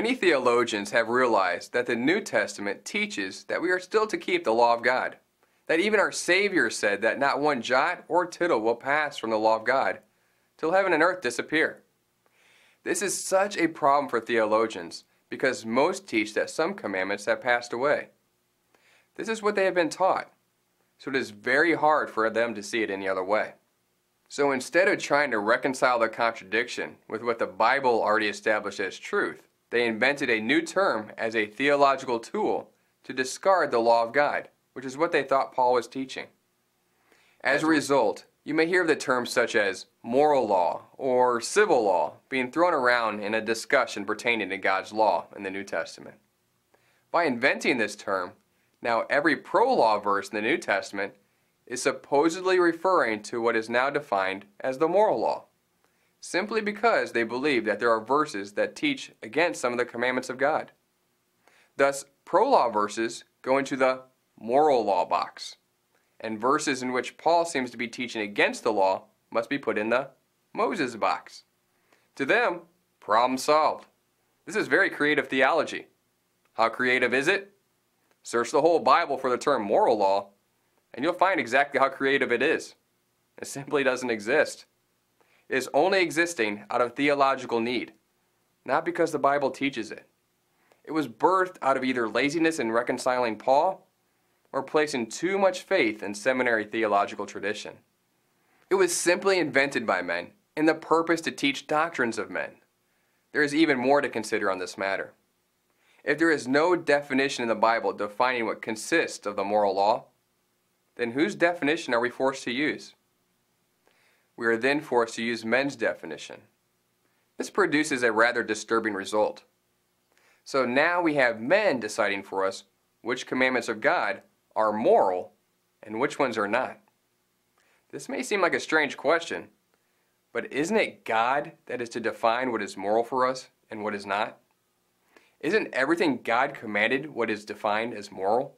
Many theologians have realized that the New Testament teaches that we are still to keep the law of God, that even our Savior said that not one jot or tittle will pass from the law of God till heaven and earth disappear. This is such a problem for theologians because most teach that some commandments have passed away. This is what they have been taught, so it is very hard for them to see it any other way. So instead of trying to reconcile the contradiction with what the Bible already established as truth, they invented a new term as a theological tool to discard the law of God, which is what they thought Paul was teaching. As a result, you may hear of the terms such as moral law or civil law being thrown around in a discussion pertaining to God's law in the New Testament. By inventing this term, now every pro-law verse in the New Testament is supposedly referring to what is now defined as the moral law, simply because they believe that there are verses that teach against some of the commandments of God. Thus, pro-law verses go into the moral law box, and verses in which Paul seems to be teaching against the law must be put in the Moses box. To them, problem solved. This is very creative theology. How creative is it? Search the whole Bible for the term moral law, and you'll find exactly how creative it is. It simply doesn't exist. It is only existing out of theological need, not because the Bible teaches it. It was birthed out of either laziness in reconciling Paul or placing too much faith in seminary theological tradition. It was simply invented by men in the purpose to teach doctrines of men. There is even more to consider on this matter. If there is no definition in the Bible defining what consists of the moral law, then whose definition are we forced to use? We are then forced to use men's definition. This produces a rather disturbing result. So now we have men deciding for us which commandments of God are moral and which ones are not. This may seem like a strange question, but isn't it God that is to define what is moral for us and what is not? Isn't everything God commanded what is defined as moral,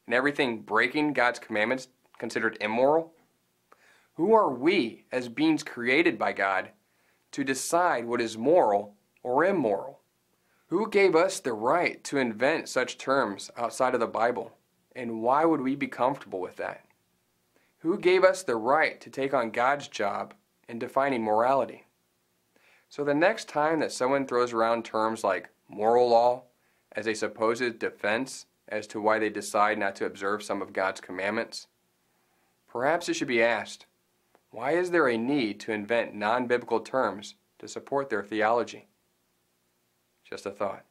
and everything breaking God's commandments considered immoral? Who are we, as beings created by God, to decide what is moral or immoral? Who gave us the right to invent such terms outside of the Bible, and why would we be comfortable with that? Who gave us the right to take on God's job in defining morality? So the next time that someone throws around terms like moral law as a supposed defense as to why they decide not to observe some of God's commandments, perhaps it should be asked, why is there a need to invent non-biblical terms to support their theology? Just a thought.